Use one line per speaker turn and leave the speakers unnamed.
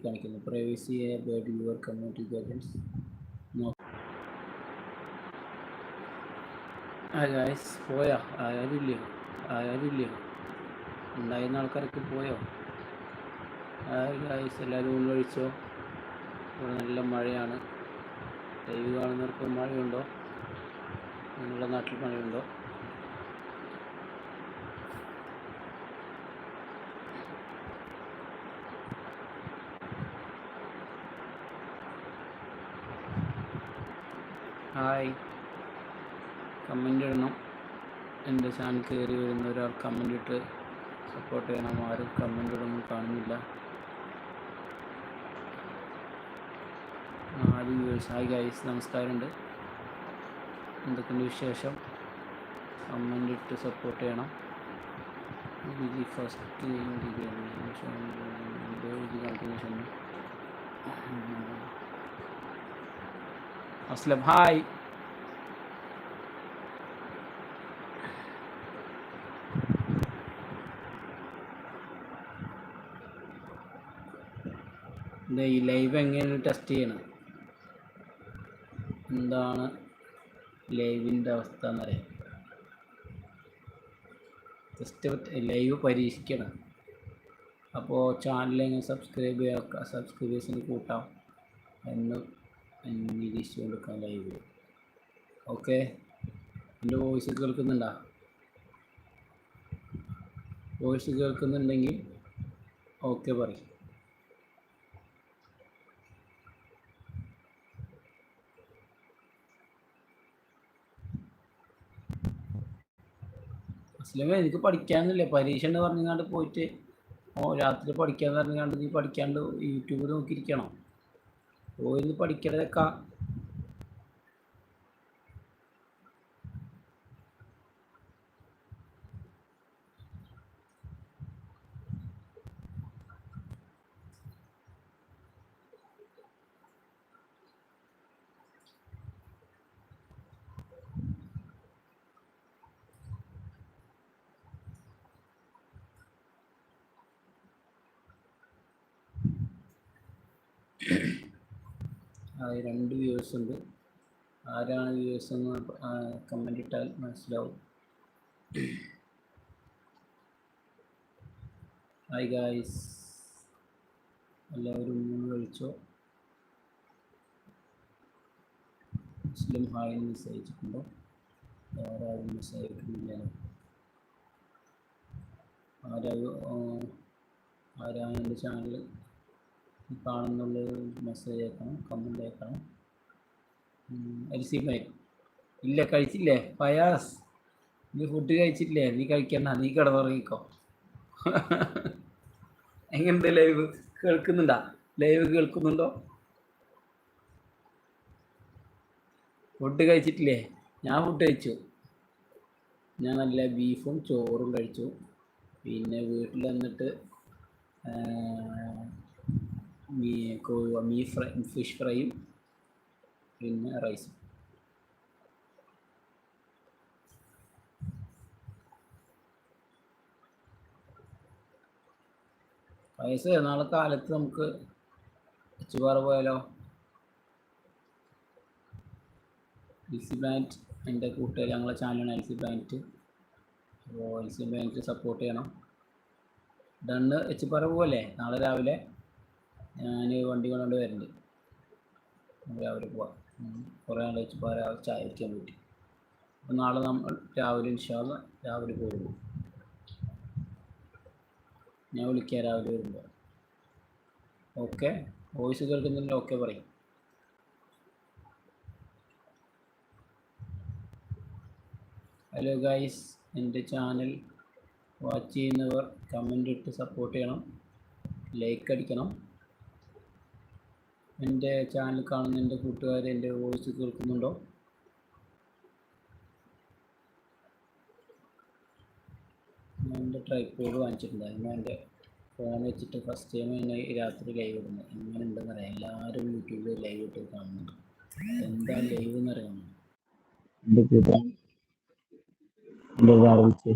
കാണിക്കുന്നു. Privacy about your community guidance. Guys പോയോ? ആയാലില്ലയോ ഉണ്ടായിരുന്ന ആൾക്കാരൊക്കെ പോയോ? ഗൈസ് എല്ലാവരും ഊണ് കഴിച്ചോ? ഇവിടെ നല്ല മഴയാണ്. ലൈവ് കാണുന്നവർക്ക് മഴയുണ്ടോ? നിങ്ങളുടെ നാട്ടിൽ മഴയുണ്ടോ? ഹായ്, കമൻ്റ് ഇടണം. എൻ്റെ ചാനൽ കയറി വരുന്ന ഒരാൾ കമൻ്റ് ഇട്ട് സപ്പോർട്ട് ചെയ്യണം. ആരും കമൻ്റ് ഇടൊന്നും കാണുന്നില്ല. ആദ്യം വ്യൂവേഴ്സ്. ഹായ് ഗൈസ്, നമസ്കാരമുണ്ട്. എന്തൊക്കെയുണ്ട് വിശേഷം? കമൻ്റ് ഇട്ട് സപ്പോർട്ട് ചെയ്യണം. First continuation. അസ്ലം ഹായ്. ഈ ലൈവ് എങ്ങനെയാണ് ടെസ്റ്റ് ചെയ്യണം? എന്താണ് ലൈവിൻ്റെ അവസ്ഥ എന്നറിയാം. ജസ്റ്റ് ലൈവ് പരീക്ഷിക്കണം. അപ്പോൾ ചാനലിങ്ങനെ സബ്സ്ക്രൈബേഴ്സിന് കൂട്ടാം എന്ന് നിരീക്ഷിച്ചു കൊടുക്കാം ലൈവ്. ഓക്കെ, എൻ്റെ വോയിസ് കേൾക്കുന്നുണ്ടോ? വോയിസ് കേൾക്കുന്നുണ്ടെങ്കിൽ ഓക്കെ പറയും. അസ്ലമേ, എനിക്ക് പഠിക്കാനൊന്നുമില്ല, പരീക്ഷ ഉണ്ട് പറഞ്ഞാണ്ട് പോയിട്ട് രാത്രി പഠിക്കാന്ന് പറഞ്ഞാണ്ട് നീ പഠിക്കാണ്ട് യൂട്യൂബിൽ നോക്കിയിരിക്കണം. പോയിരുന്ന് പഠിക്കലൊക്കെ. രണ്ട് വ്യൂവേഴ്സ് ഉണ്ട്. ആരാണ് വ്യൂവേഴ്സ് എന്ന് കമൻ്റ് ഇട്ടാൽ മനസ്സിലാവും. ഹായ് ഗായ്സ്, എല്ലാവരും ഊണ് കഴിച്ചോ? മുസ്ലിം ഹായ് മെസ്സേജ് അയച്ചിട്ടുണ്ടോ? ആരാരും മെസ്സേജ് അയക്കുന്നില്ല. ആരാണ് എൻ്റെ ചാനൽ കാണുന്നുള്ളത് മെസ്സേജ് അയക്കണം, കമൻ്റ് അയക്കണം. അരിസിമേ ഇല്ല, കഴിച്ചില്ലേ? ഫയാസ്, നീ ഫുഡ് കഴിച്ചില്ലേ? നീ കഴിക്കണ്ട, നീ കിടന്നുറങ്ങിക്കോ. എങ്ങനെയുണ്ട് ലൈവ്? കേൾക്കുന്നുണ്ടോ? ലൈവ് കേൾക്കുന്നുണ്ടോ? ഫുഡ് കഴിച്ചിട്ടില്ലേ? ഞാൻ ഫുഡ് കഴിച്ചു. ഞാൻ നല്ല ബീഫും ചോറും കഴിച്ചു. പിന്നെ വീട്ടിൽ വന്നിട്ട് ഫിഷ് ഫ്രൈയും പിന്നെ റൈസും. പൈസ നാളെ കാലത്ത് നമുക്ക് എച്ചുപാറ പോയാലോ? എൽസി പ്ലാനറ്റ് എൻ്റെ കൂട്ടുകാർ, ഞങ്ങളെ ചാനലാണ് എൽസി പ്ലാനറ്റ്. അപ്പോൾ എൽസി പ്ലാനറ്റ് സപ്പോർട്ട് ചെയ്യണം. ഡണ്ണ്. എച്ചുപാറ പോകല്ലേ? നാളെ രാവിലെ ഞാൻ വണ്ടി കൊണ്ടുകൊണ്ട് വരുന്നുണ്ട്. രാവിലെ പോവാം. കുറേ നാൾ എച്ചുപാറ ചായ വയ്ക്കാൻ പറ്റി. അപ്പോൾ നാളെ നമ്മൾ രാവിലെ ഇൻഷാല്ലാ രാവിലെ പോകുന്നു. ഞാൻ വിളിക്കാം രാവിലെ വരുമ്പോൾ. ഓക്കെ, വോയിസ് കേൾക്കുന്നുണ്ടെങ്കിൽ ഓക്കെ പറയും. ഹലോ ഗൈസ്, എൻ്റെ ചാനൽ വാച്ച് ചെയ്യുന്നവർ കമൻ്റ് ഇട്ട് സപ്പോർട്ട് ചെയ്യണം, ലൈക്ക് അടിക്കണം. എൻ്റെ ചാനൽ കാണുന്ന എൻ്റെ കൂട്ടുകാർ എൻ്റെ വോയിസ് കേൾക്കുന്നുണ്ടോ? ഞാൻ എൻ്റെ ട്രൈപോഡ് വാങ്ങിച്ചിട്ടുണ്ടായിരുന്നു. എൻ്റെ ഫോൺ വെച്ചിട്ട് ഫസ്റ്റ് ടൈം എന്നെ രാത്രി ലൈവ് ഇടുന്നത്. എങ്ങനെ ഉണ്ടെന്ന് അറിയാം. എല്ലാവരും യൂട്യൂബിൽ ലൈവ് ഇട്ട് കാണുന്നുണ്ട്. എന്താ ലൈവ് എന്ന് അറിയാമോ? എൻ്റെ കൂട്ടുകാർ എൻ്റെ ആരംഭിച്ച്